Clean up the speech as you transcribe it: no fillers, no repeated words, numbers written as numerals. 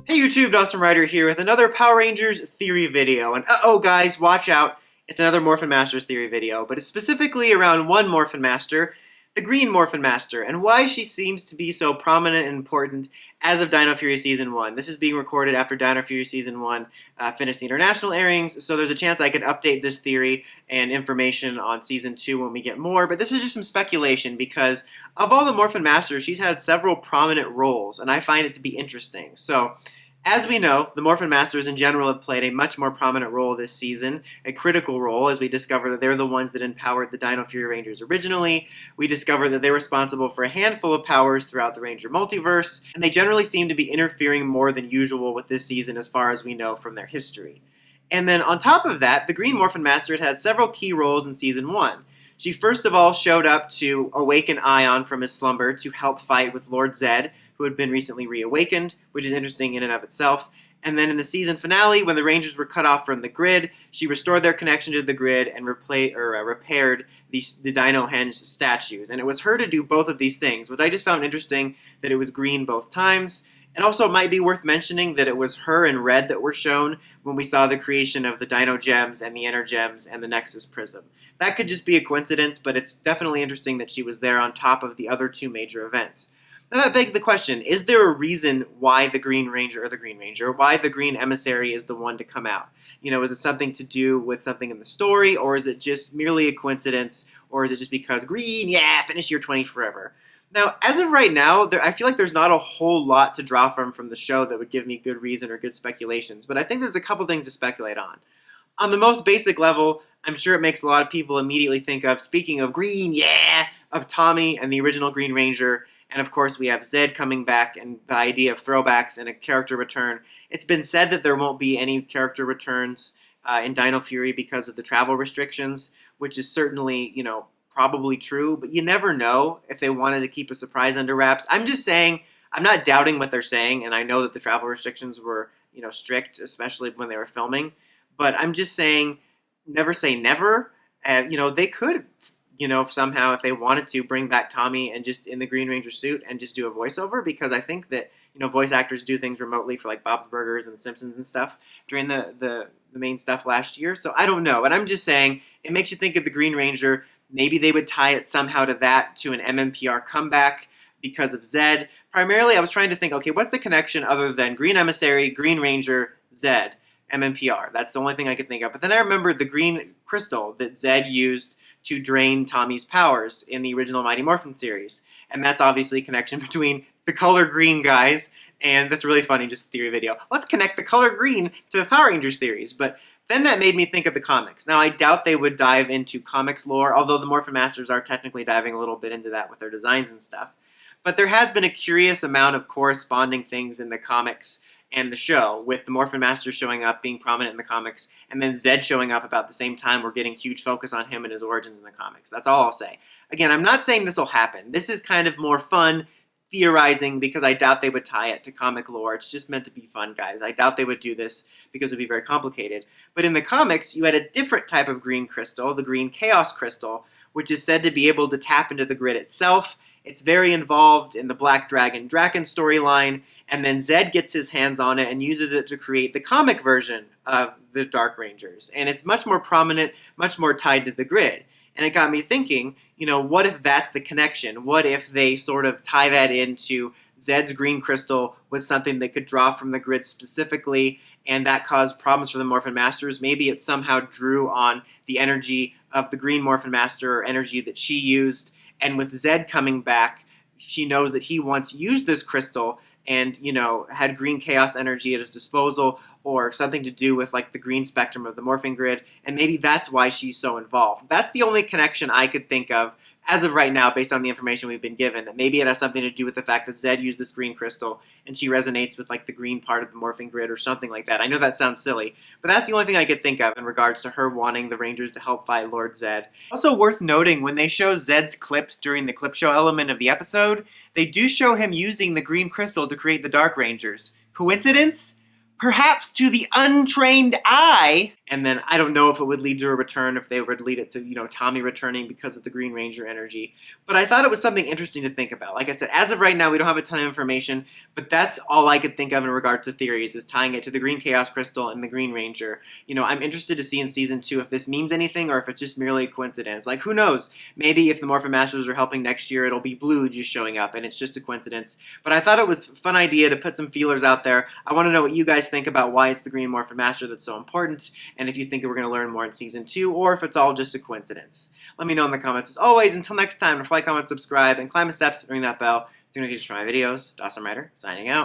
Hey YouTube, Dawson Ryder here with another Power Rangers theory video. And uh-oh guys, watch out. It's another Morphin Masters theory video, but it's specifically around one Morphin Master, the Green Morphin Master, and why she seems to be so prominent and important as of Dino Fury Season 1. This is being recorded after Dino Fury Season 1 finished the international airings, so there's a chance I could update this theory and information on Season 2 when we get more, but this is just some speculation because of all the Morphin Masters, she's had several prominent roles, and I find it to be interesting. So, as we know, the Morphin Masters in general have played a much more prominent role this season, a critical role, as we discover that they're the ones that empowered the Dino Fury Rangers originally. We discover that they're responsible for a handful of powers throughout the Ranger multiverse, and they generally seem to be interfering more than usual with this season as far as we know from their history. And then on top of that, the Green Morphin Master had several key roles in Season 1. She first of all showed up to awaken Ion from his slumber to help fight with Lord Zedd, who had been recently reawakened, which is interesting in and of itself. And then in the season finale, when the Rangers were cut off from the grid, she restored their connection to the grid and repaired the Dino Henge statues. And it was her to do both of these things, which I just found interesting that it was green both times. And also it might be worth mentioning that it was her in red that were shown when we saw the creation of the Dino Gems and the Inner Gems and the Nexus Prism. That could just be a coincidence, but it's definitely interesting that she was there on top of the other two major events. Now that begs the question, is there a reason why the Green Ranger, why the Green Emissary is the one to come out? You know, is it something to do with something in the story, or is it just merely a coincidence, or is it just because green, yeah, finish year 20 forever? Now, as of right now, I feel like there's not a whole lot to draw from the show that would give me good reason or good speculations, but I think there's a couple things to speculate on. On the most basic level, I'm sure it makes a lot of people immediately think of, speaking of green, yeah, of Tommy and the original Green Ranger. And of course, we have Zedd coming back and the idea of throwbacks and a character return. It's been said that there won't be any character returns in Dino Fury because of the travel restrictions, which is certainly, you know, probably true. But you never know if they wanted to keep a surprise under wraps. I'm just saying, I'm not doubting what they're saying, and I know that the travel restrictions were, you know, strict, especially when they were filming. But I'm just saying, never say never. You know, they could, you know, somehow, if they wanted to, bring back Tommy and just in the Green Ranger suit and just do a voiceover, because I think that, you know, voice actors do things remotely for like Bob's Burgers and The Simpsons and stuff during the main stuff last year. So I don't know, but I'm just saying it makes you think of the Green Ranger. Maybe they would tie it somehow to that, to an MMPR comeback because of Zedd. Primarily, I was trying to think, okay, what's the connection other than Green Emissary, Green Ranger, Zedd, MMPR? That's the only thing I could think of. But then I remembered the green crystal that Zedd used to drain Tommy's powers in the original Mighty Morphin series. And that's obviously a connection between the color green guys, and that's really funny, just a theory video. Let's connect the color green to the Power Rangers theories. But then that made me think of the comics. Now, I doubt they would dive into comics lore, although the Morphin Masters are technically diving a little bit into that with their designs and stuff. But there has been a curious amount of corresponding things in the comics and the show, with the Morphin Master showing up, being prominent in the comics, and then Zedd showing up about the same time. We're getting huge focus on him and his origins in the comics. That's all I'll say. Again, I'm not saying this will happen. This is kind of more fun theorizing because I doubt they would tie it to comic lore. It's just meant to be fun, guys. I doubt they would do this because it would be very complicated. But in the comics, you had a different type of green crystal, the green Chaos Crystal, which is said to be able to tap into the grid itself. It's very involved in the Black Dragon storyline, and then Zedd gets his hands on it and uses it to create the comic version of the Dark Rangers. And it's much more prominent, much more tied to the grid. And it got me thinking, you know, what if that's the connection? What if they sort of tie that into Zedd's green crystal with something that could draw from the grid specifically, and that caused problems for the Morphin Masters? Maybe it somehow drew on the energy of the Green Morphin Master, or energy that she used. And with Zedd coming back, she knows that he once used this crystal and, you know, had green chaos energy at his disposal, or something to do with like the green spectrum of the morphing grid, and maybe that's why she's so involved. That's the only connection I could think of as of right now, based on the information we've been given, that maybe it has something to do with the fact that Zedd used this green crystal and she resonates with like the green part of the morphing grid or something like that. I know that sounds silly, but that's the only thing I could think of in regards to her wanting the Rangers to help fight Lord Zedd. Also worth noting, when they show Zedd's clips during the clip show element of the episode, they do show him using the green crystal to create the Dark Rangers. Coincidence? Perhaps to the untrained eye, And then I don't know if it would lead to a return, if they would lead it to, Tommy returning because of the Green Ranger energy. But I thought it was something interesting to think about. Like I said, as of right now, we don't have a ton of information, but that's all I could think of in regards to theories, is tying it to the Green Chaos Crystal and the Green Ranger. I'm interested to see in Season 2 if this means anything or if it's just merely a coincidence. Like, who knows? Maybe if the Morphin Masters are helping next year, it'll be Blue just showing up and it's just a coincidence. But I thought it was a fun idea to put some feelers out there. I want to know what you guys think about why it's the Green Morphin Master that's so important, and if you think that we're going to learn more in Season 2, or if it's all just a coincidence. Let me know in the comments. As always, until next time, like, comment, subscribe, and climb the steps, ring that bell. Do notifications for my videos. Dawson Ryder, signing out.